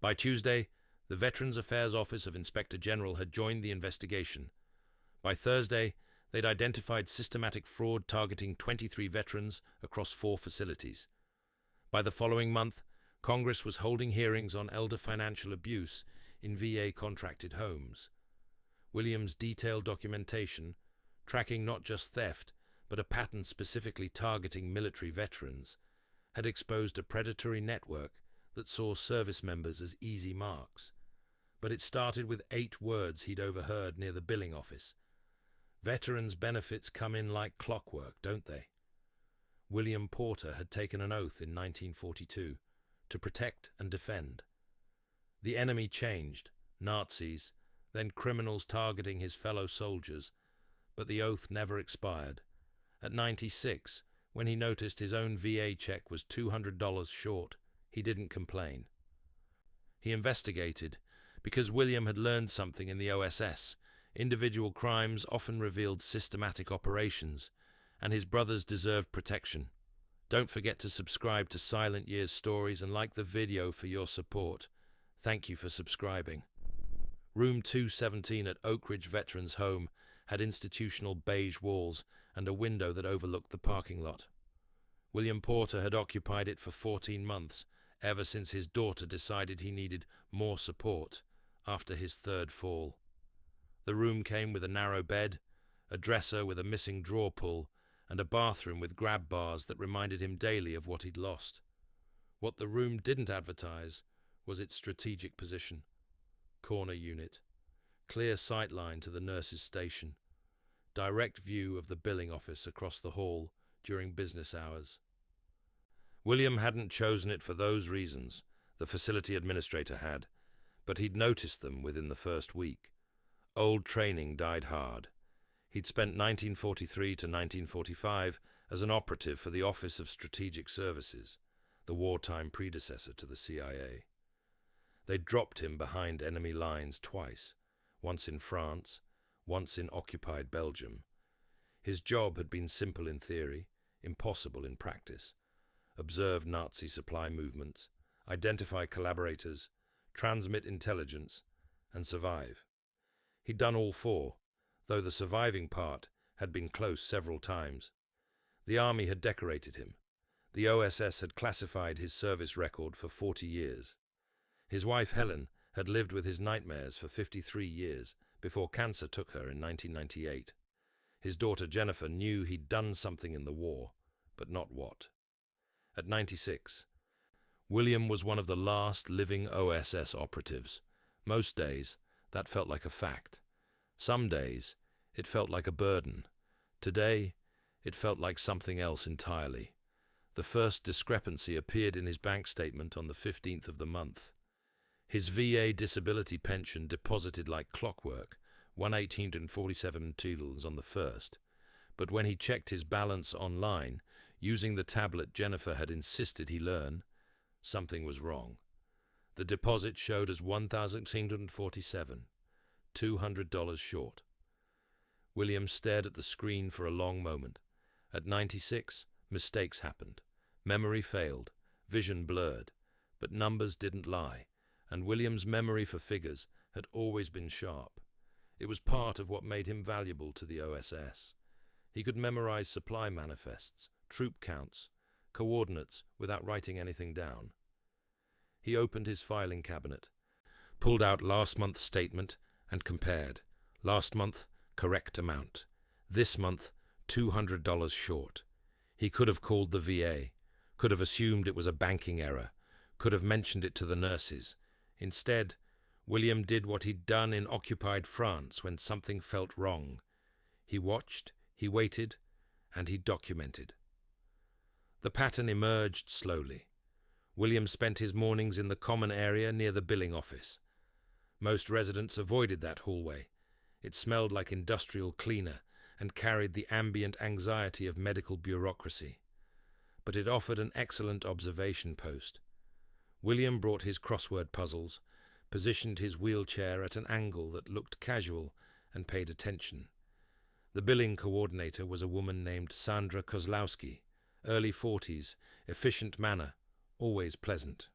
By Tuesday, the Veterans Affairs Office of Inspector General had joined the investigation. By Thursday, they'd identified systematic fraud targeting 23 veterans across 4 facilities. By the following month, Congress was holding hearings on elder financial abuse in VA-contracted homes. William's detailed documentation, tracking not just theft, but a pattern specifically targeting military veterans, had exposed a predatory network that saw service members as easy marks. But it started with 8 words he'd overheard near the billing office. Veterans' benefits come in like clockwork, don't they? William Porter had taken an oath in 1942 to protect and defend. The enemy changed, Nazis, then criminals targeting his fellow soldiers, but the oath never expired. At 96, when he noticed his own VA check was $200 short, he didn't complain. He investigated, because William had learned something in the OSS. Individual crimes often revealed systematic operations, and his brothers deserved protection. Don't forget to subscribe to Silent Years Stories and like the video for your support. Thank you for subscribing. Room 217 at Oakridge Veterans Home had institutional beige walls and a window that overlooked the parking lot. William Porter had occupied it for 14 months, ever since his daughter decided he needed more support after his 3rd fall. The room came with a narrow bed, a dresser with a missing drawer pull, and a bathroom with grab bars that reminded him daily of what he'd lost. What the room didn't advertise was its strategic position. Corner unit, clear sight line to the nurse's station, direct view of the billing office across the hall during business hours. William hadn't chosen it for those reasons, the facility administrator had, but he'd noticed them within the first week. Old training died hard. He'd spent 1943 to 1945 as an operative for the Office of Strategic Services, the wartime predecessor to the CIA. They'd dropped him behind enemy lines twice, once in France, once in occupied Belgium. His job had been simple in theory, impossible in practice. Observe Nazi supply movements, identify collaborators, transmit intelligence, and survive. He'd done all 4, though the surviving part had been close several times. The army had decorated him. The OSS had classified his service record for 40 years. His wife Helen had lived with his nightmares for 53 years before cancer took her in 1998. His daughter Jennifer knew he'd done something in the war, but not what. At 96, William was one of the last living OSS operatives. Most days, that felt like a fact. Some days, it felt like a burden. Today, it felt like something else entirely. The first discrepancy appeared in his bank statement on the 15th of the month. His VA disability pension deposited like clockwork, $118.47 on the 1st. But when he checked his balance online, using the tablet Jennifer had insisted he learn, something was wrong. The deposit showed as $1,847, $200 short. William stared at the screen for a long moment. At 96, mistakes happened. Memory failed, vision blurred, but numbers didn't lie, and William's memory for figures had always been sharp. It was part of what made him valuable to the OSS. He could memorize supply manifests, troop counts, coordinates without writing anything down. He opened his filing cabinet, pulled out last month's statement, and compared. Last month, correct amount. This month, $200 short. He could have called the VA, could have assumed it was a banking error, could have mentioned it to the nurses. Instead, William did what he'd done in occupied France when something felt wrong. He watched, he waited, and he documented. The pattern emerged slowly. William spent his mornings in the common area near the billing office. Most residents avoided that hallway. It smelled like industrial cleaner and carried the ambient anxiety of medical bureaucracy. But it offered an excellent observation post. William brought his crossword puzzles, positioned his wheelchair at an angle that looked casual, and paid attention. The billing coordinator was a woman named Sandra Kozlowski, early 40s, efficient manner, always pleasant.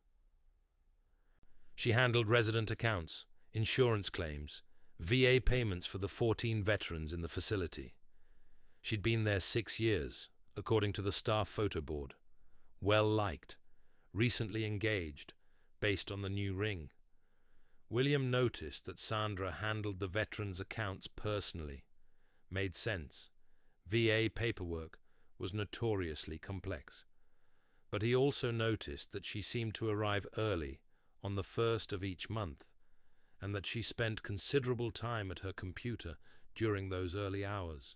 She handled resident accounts, insurance claims, VA payments for the 14 veterans in the facility. She'd been there 6 years, according to the staff photo board. Well-liked, recently engaged, based on the new ring. William noticed that Sandra handled the veterans' accounts personally. Made sense. VA paperwork was notoriously complex. But he also noticed that she seemed to arrive early, on the 1st of each month, and that she spent considerable time at her computer during those early hours,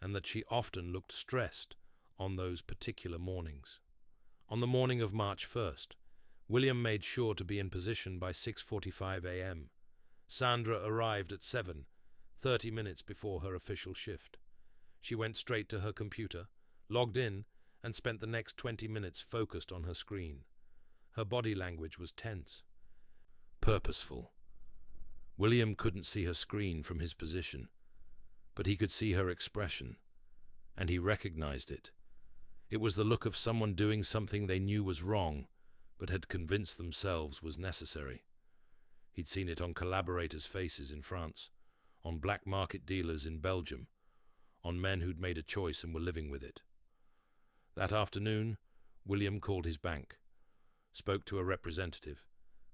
and that she often looked stressed on those particular mornings. On the morning of March 1st, William made sure to be in position by 6:45 a.m. Sandra arrived at 7, 30 minutes before her official shift. She went straight to her computer, logged in, and spent the next 20 minutes focused on her screen. Her body language was tense, purposeful. William couldn't see her screen from his position, but he could see her expression, and he recognized it. It was the look of someone doing something they knew was wrong, but had convinced themselves was necessary. He'd seen it on collaborators' faces in France, on black market dealers in Belgium, on men who'd made a choice and were living with it. That afternoon, William called his bank, spoke to a representative,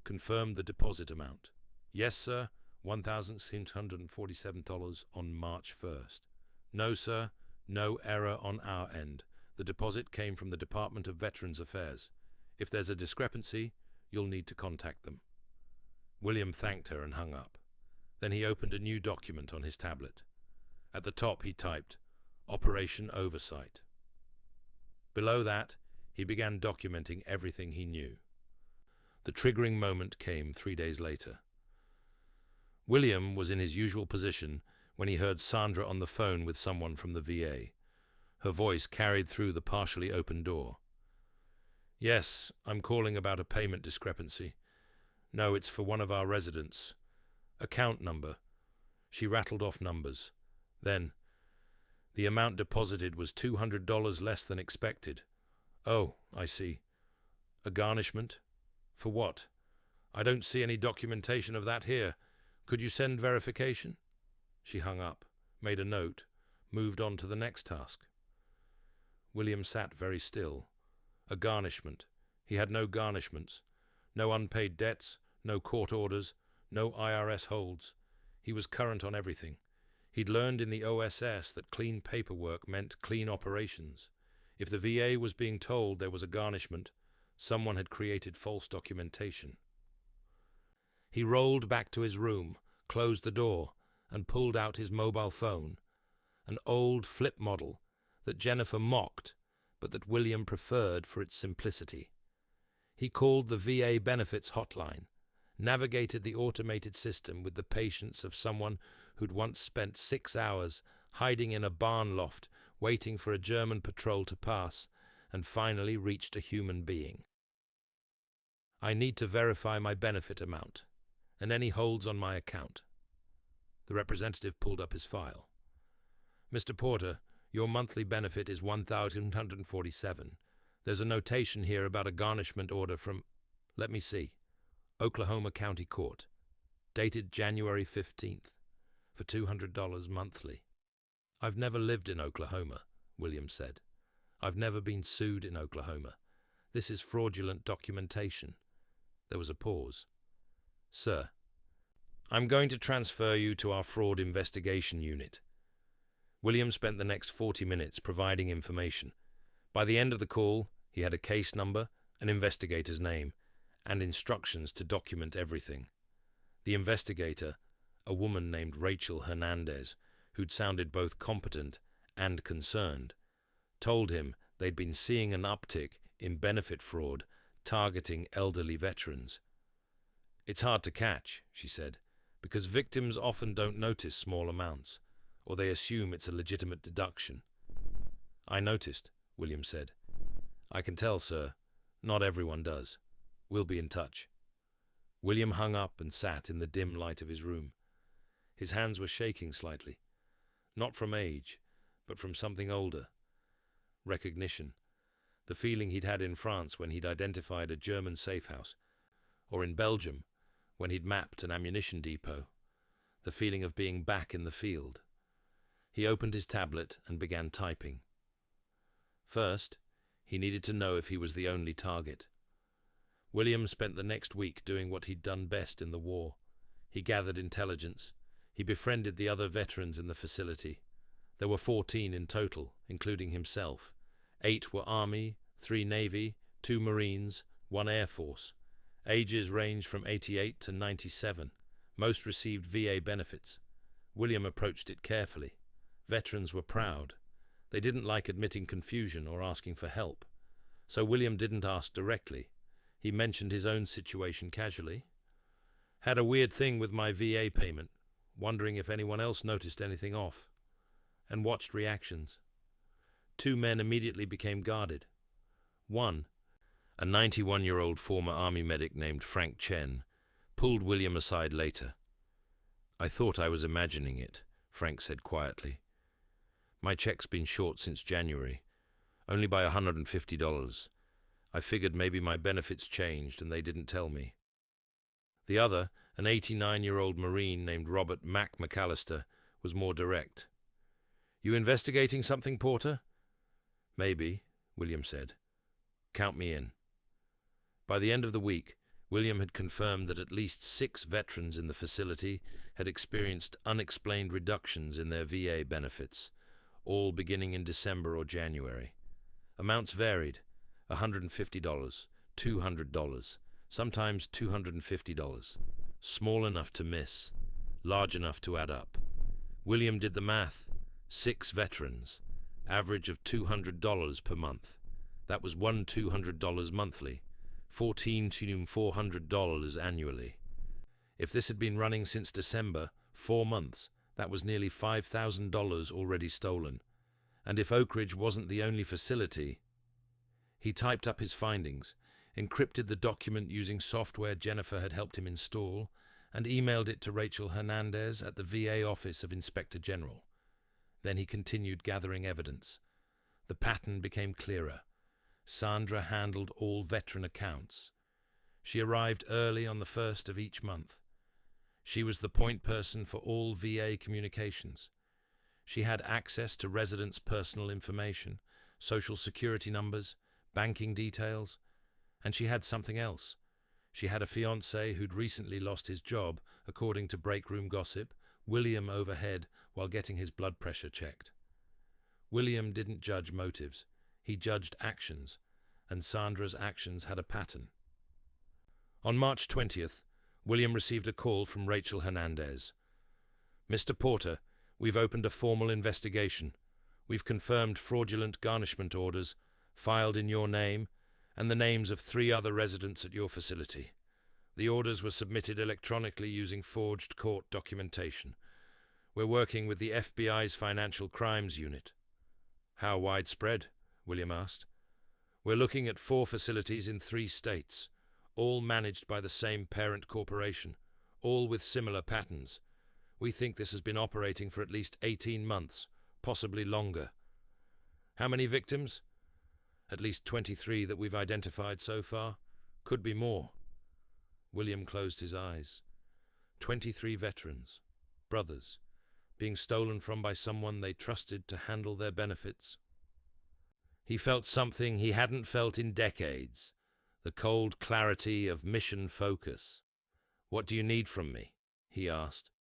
confirmed the deposit amount. Yes, sir, $1,647 on March 1st. No, sir, no error on our end. The deposit came from the Department of Veterans Affairs. If there's a discrepancy, you'll need to contact them. William thanked her and hung up. Then he opened a new document on his tablet. At the top he typed, Operation Oversight. Below that, he began documenting everything he knew. The triggering moment came 3 days later. William was in his usual position when he heard Sandra on the phone with someone from the VA. Her voice carried through the partially open door. Yes, I'm calling about a payment discrepancy. No, it's for one of our residents. Account number. She rattled off numbers. Then, the amount deposited was $200 less than expected. Oh, I see. A garnishment? For what? I don't see any documentation of that here. Could you send verification? She hung up, made a note, moved on to the next task. William sat very still. A garnishment. He had no garnishments. No unpaid debts, no court orders, no IRS holds. He was current on everything. He'd learned in the OSS that clean paperwork meant clean operations. If the VA was being told there was a garnishment, someone had created false documentation. He rolled back to his room, closed the door, and pulled out his mobile phone, an old flip model that Jennifer mocked, but that William preferred for its simplicity. He called the VA benefits hotline, navigated the automated system with the patience of someone who'd once spent 6 hours hiding in a barn loft waiting for a German patrol to pass, and finally reached a human being. I need to verify my benefit amount, and any holds on my account. The representative pulled up his file. Mr. Porter, your monthly benefit is $1,147. There's a notation here about a garnishment order from, let me see, Oklahoma County Court, dated January 15th, for $200 monthly. I've never lived in Oklahoma, William said. I've never been sued in Oklahoma. This is fraudulent documentation. There was a pause. Sir, I'm going to transfer you to our fraud investigation unit. William spent the next 40 minutes providing information. By the end of the call, he had a case number, an investigator's name, and instructions to document everything. The investigator, a woman named Rachel Hernandez, who'd sounded both competent and concerned, told him they'd been seeing an uptick in benefit fraud targeting elderly veterans. It's hard to catch, she said, because victims often don't notice small amounts, or they assume it's a legitimate deduction. I noticed, William said. I can tell, sir. Not everyone does. We'll be in touch. William hung up and sat in the dim light of his room. His hands were shaking slightly. Not from age, but from something older. Recognition. The feeling he'd had in France when he'd identified a German safe house, or in Belgium when he'd mapped an ammunition depot, the feeling of being back in the field. He opened his tablet and began typing. First, he needed to know if he was the only target. William spent the next week doing what he'd done best in the war. He gathered intelligence. He befriended the other veterans in the facility. There were 14 in total, including himself. 8 were Army, 3 Navy, 2 Marines, 1 Air Force. Ages ranged from 88 to 97. Most received VA benefits. William approached it carefully. Veterans were proud. They didn't like admitting confusion or asking for help. So William didn't ask directly. He mentioned his own situation casually. Had a weird thing with my VA payment, wondering if anyone else noticed anything off, and watched reactions. 2 men immediately became guarded. One, a 91-year-old former Army medic named Frank Chen, pulled William aside later. "I thought I was imagining it," Frank said quietly. "My check's been short since January, only by $150. I figured maybe my benefits changed and they didn't tell me." The other, an 89-year-old Marine named Robert Mac McAllister, was more direct. "You investigating something, Porter?" "Maybe," William said. "Count me in." By the end of the week, William had confirmed that at least 6 veterans in the facility had experienced unexplained reductions in their VA benefits, all beginning in December or January. Amounts varied: $150, $200, sometimes $250. Small enough to miss, large enough to add up. William did the math. 6 veterans, average of $200 per month. That was $200 monthly, $1,400 annually. If this had been running since December, 4 months, that was nearly $5,000 already stolen. And if Oakridge wasn't the only facility... He typed up his findings, encrypted the document using software Jennifer had helped him install, and emailed it to Rachel Hernandez at the VA Office of Inspector General. Then he continued gathering evidence. The pattern became clearer. Sandra handled all veteran accounts. She arrived early on the 1st of each month. She was the point person for all VA communications. She had access to residents' personal information, social security numbers, banking details, and she had something else. She had a fiancé who'd recently lost his job, according to breakroom gossip, William overhead while getting his blood pressure checked. William didn't judge motives. He judged actions, and Sandra's actions had a pattern. On March 20th, William received a call from Rachel Hernandez. "Mr. Porter, we've opened a formal investigation. We've confirmed fraudulent garnishment orders, filed in your name, and the names of 3 other residents at your facility. The orders were submitted electronically using forged court documentation. We're working with the FBI's Financial Crimes Unit." "How widespread?" William asked. "We're looking at 4 facilities in 3 states, all managed by the same parent corporation, all with similar patterns. We think this has been operating for at least 18 months, possibly longer." "How many victims?" "At least 23 that we've identified so far. Could be more." William closed his eyes. 23 veterans, brothers, being stolen from by someone they trusted to handle their benefits. He felt something he hadn't felt in decades, the cold clarity of mission focus. "What do you need from me?" he asked.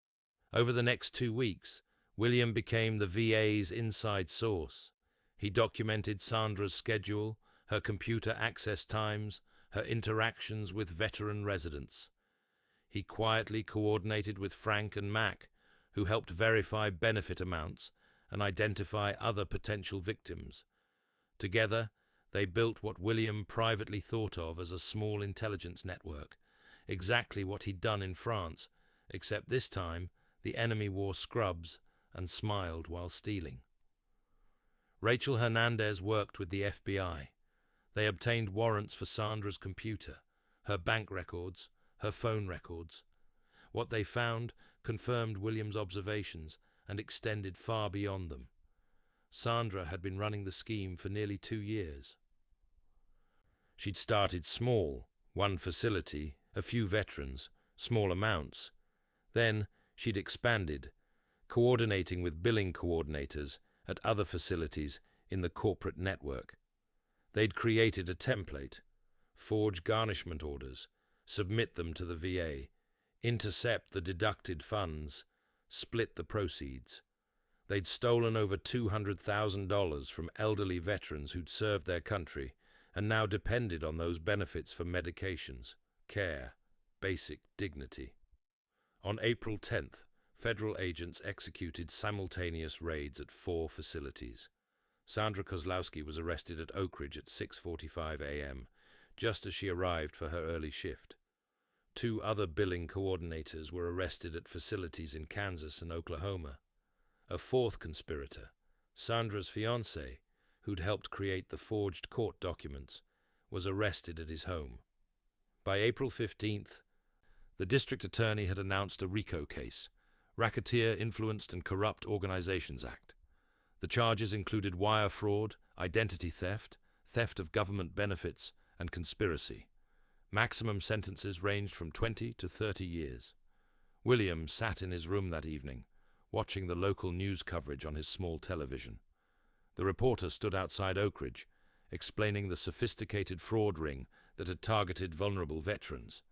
Over the next 2 weeks, William became the VA's inside source. He documented Sandra's schedule, her computer access times, her interactions with veteran residents. He quietly coordinated with Frank and Mac, who helped verify benefit amounts and identify other potential victims. Together, they built what William privately thought of as a small intelligence network, exactly what he'd done in France, except this time the enemy wore scrubs and smiled while stealing. Rachel Hernandez worked with the FBI. They obtained warrants for Sandra's computer, her bank records, her phone records. What they found confirmed William's observations and extended far beyond them. Sandra had been running the scheme for nearly 2 years. She'd started small, 1 facility, a few veterans, small amounts. Then she'd expanded, coordinating with billing coordinators at other facilities in the corporate network. They'd created a template, forge garnishment orders, submit them to the VA, intercept the deducted funds, split the proceeds. They'd stolen over $200,000 from elderly veterans who'd served their country and now depended on those benefits for medications, care, basic dignity. On April 10th, federal agents executed simultaneous raids at 4 facilities. Sandra Kozlowski was arrested at Oakridge at 6:45 a.m., just as she arrived for her early shift. 2 other billing coordinators were arrested at facilities in Kansas and Oklahoma. A 4th conspirator, Sandra's fiancé, who'd helped create the forged court documents, was arrested at his home. By April 15th, the district attorney had announced a RICO case, Racketeer Influenced and Corrupt Organizations Act. The charges included wire fraud, identity theft, theft of government benefits, and conspiracy. Maximum sentences ranged from 20 to 30 years. William sat in his room that evening, watching the local news coverage on his small television. The reporter stood outside Oakridge, explaining the sophisticated fraud ring that had targeted vulnerable veterans.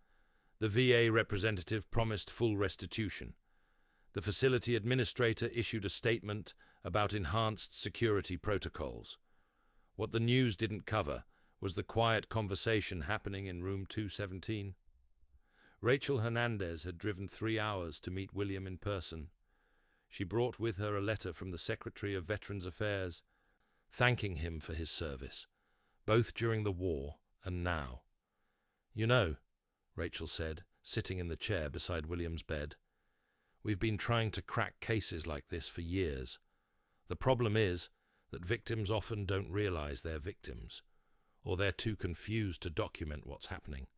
The VA representative promised full restitution. The facility administrator issued a statement about enhanced security protocols. What the news didn't cover was the quiet conversation happening in room 217. Rachel Hernandez had driven 3 hours to meet William in person. She brought with her a letter from the Secretary of Veterans Affairs, thanking him for his service, both during the war and now. "You know," Rachel said, sitting in the chair beside William's bed, "we've been trying to crack cases like this for years. The problem is that victims often don't realize they're victims, or they're too confused to document what's happening,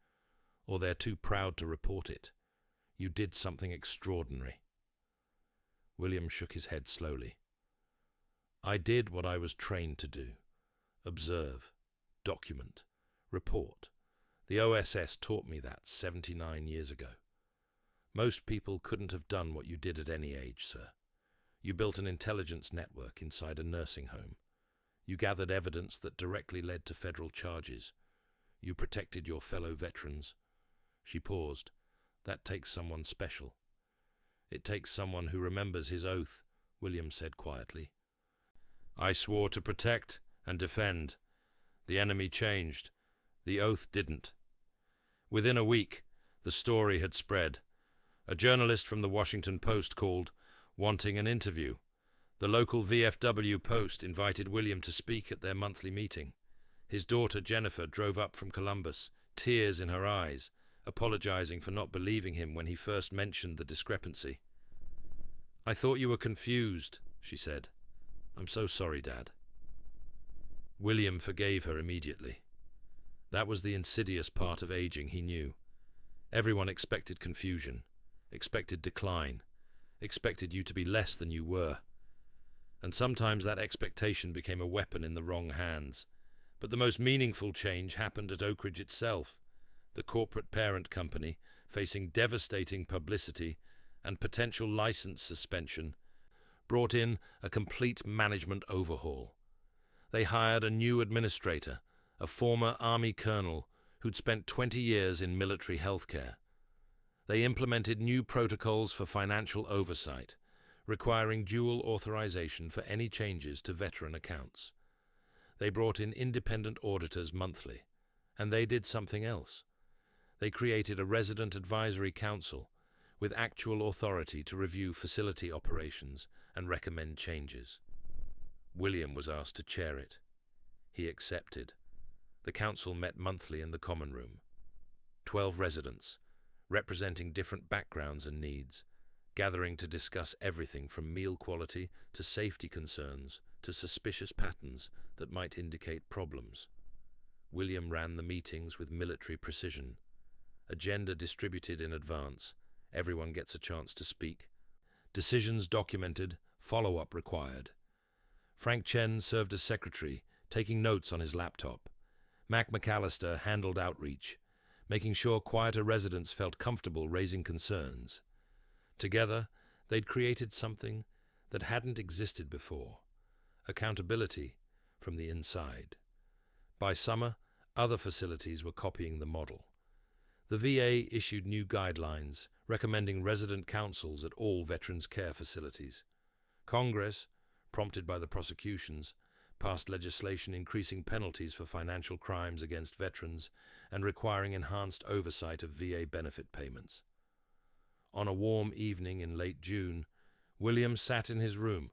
or they're too proud to report it. You did something extraordinary." William shook his head slowly. "I did what I was trained to do. Observe, document, report. The OSS taught me that 79 years ago. Most people couldn't have done what you did at any age, sir. You built an intelligence network inside a nursing home. You gathered evidence that directly led to federal charges. You protected your fellow veterans." She paused. "That takes someone special." "It takes someone who remembers his oath," William said quietly. "I swore to protect and defend. The enemy changed. The oath didn't." Within a week, the story had spread. A journalist from the Washington Post called, wanting an interview. The local VFW Post invited William to speak at their monthly meeting. His daughter Jennifer drove up from Columbus, tears in her eyes, apologizing for not believing him when he first mentioned the discrepancy. "I thought you were confused," she said. "I'm so sorry, Dad." William forgave her immediately. That was the insidious part of aging he knew. Everyone expected confusion, expected decline, expected you to be less than you were. And sometimes that expectation became a weapon in the wrong hands. But the most meaningful change happened at Oakridge itself. The corporate parent company, facing devastating publicity and potential license suspension, brought in a complete management overhaul. They hired a new administrator, a former Army colonel who'd spent 20 years in military healthcare. They implemented new protocols for financial oversight, requiring dual authorization for any changes to veteran accounts. They brought in independent auditors monthly, and they did something else. They created a resident advisory council with actual authority to review facility operations and recommend changes. William was asked to chair it. He accepted. The council met monthly in the common room. 12 residents, representing different backgrounds and needs, gathering to discuss everything from meal quality to safety concerns to suspicious patterns that might indicate problems. William ran the meetings with military precision. Agenda distributed in advance. Everyone gets a chance to speak. Decisions documented, follow-up required. Frank Chen served as secretary, taking notes on his laptop. Mac McAllister handled outreach. making sure quieter residents felt comfortable raising concerns. Together, they'd created something that hadn't existed before: accountability from the inside. By summer, other facilities were copying the model. The VA issued new guidelines recommending resident councils at all veterans' care facilities. Congress, prompted by the prosecutions, passed legislation increasing penalties for financial crimes against veterans and requiring enhanced oversight of VA benefit payments. On a warm evening in late June, William sat in his room,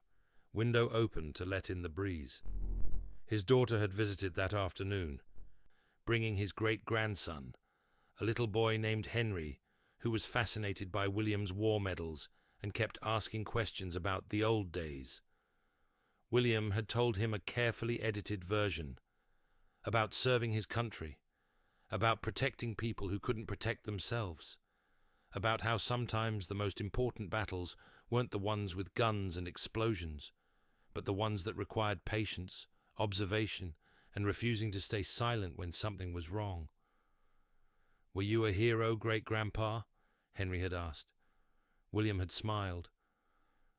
window open to let in the breeze. His daughter had visited that afternoon, bringing his great-grandson, a little boy named Henry, who was fascinated by William's war medals and kept asking questions about the old days. William had told him a carefully edited version about serving his country, about protecting people who couldn't protect themselves, about how sometimes the most important battles weren't the ones with guns and explosions, but the ones that required patience, observation, and refusing to stay silent when something was wrong. "Were you a hero, great-grandpa?" Henry had asked. William had smiled.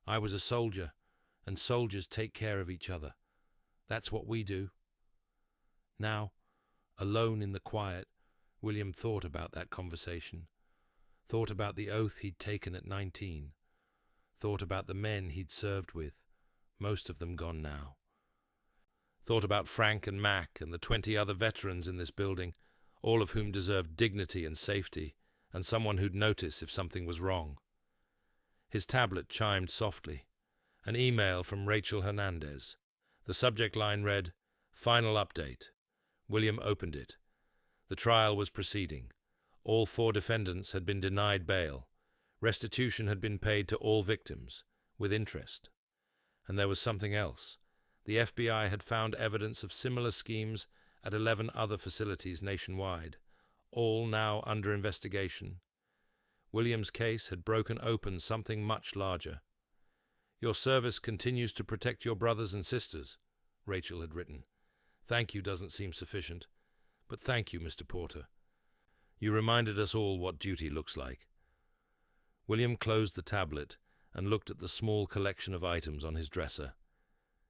"I was a soldier, and soldiers take care of each other. That's what we do." Now, alone in the quiet, William thought about that conversation, thought about the oath he'd taken at 19, thought about the men he'd served with, most of them gone now. Thought about Frank and Mac and the 20 other veterans in this building, all of whom deserved dignity and safety, and someone who'd notice if something was wrong. His tablet chimed softly. An email from Rachel Hernandez. The subject line read, "Final update." William opened it. The trial was proceeding. All 4 defendants had been denied bail. Restitution had been paid to all victims, with interest. And there was something else. The FBI had found evidence of similar schemes at 11 other facilities nationwide, all now under investigation. William's case had broken open something much larger. "Your service continues to protect your brothers and sisters," Rachel had written. "Thank you doesn't seem sufficient, but thank you, Mr. Porter. You reminded us all what duty looks like." William closed the tablet and looked at the small collection of items on his dresser.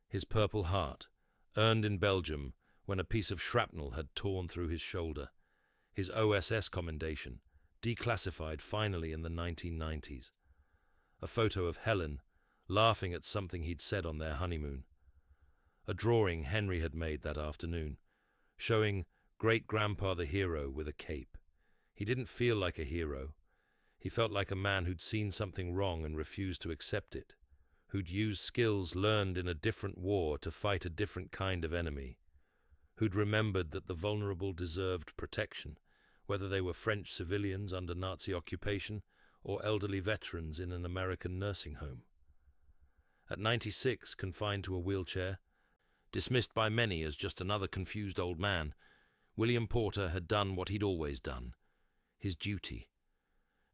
His Purple Heart, earned in Belgium when a piece of shrapnel had torn through his shoulder. His OSS commendation, declassified finally in the 1990s. A photo of Helen, laughing at something he'd said on their honeymoon. A drawing Henry had made that afternoon, showing great-grandpa the hero with a cape. He didn't feel like a hero. He felt like a man who'd seen something wrong and refused to accept it, who'd used skills learned in a different war to fight a different kind of enemy, who'd remembered that the vulnerable deserved protection, whether they were French civilians under Nazi occupation or elderly veterans in an American nursing home. At 96, confined to a wheelchair, dismissed by many as just another confused old man, William Porter had done what he'd always done, his duty.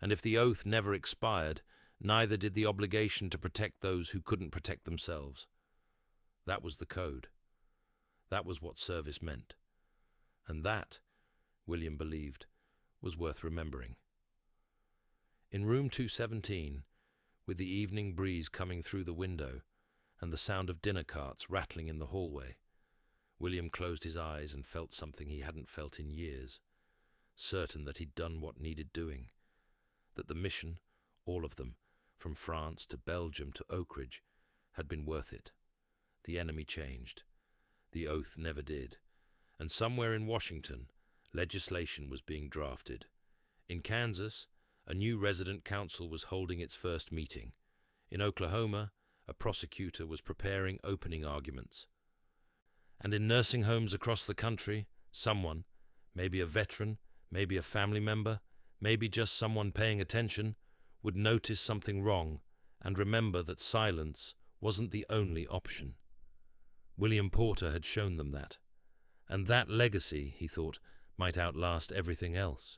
And if the oath never expired, neither did the obligation to protect those who couldn't protect themselves. That was the code. That was what service meant. And that, William believed, was worth remembering. In room 217, with the evening breeze coming through the window and the sound of dinner carts rattling in the hallway, William closed his eyes and felt something he hadn't felt in years, certain that he'd done what needed doing, that the mission, all of them, from France to Belgium to Oakridge, had been worth it. The enemy changed. The oath never did. And somewhere in Washington, legislation was being drafted. In Kansas, a new resident council was holding its first meeting. In Oklahoma, a prosecutor was preparing opening arguments. And in nursing homes across the country, someone, maybe a veteran, maybe a family member, maybe just someone paying attention, would notice something wrong and remember that silence wasn't the only option. William Porter had shown them that. And that legacy, he thought, might outlast everything else.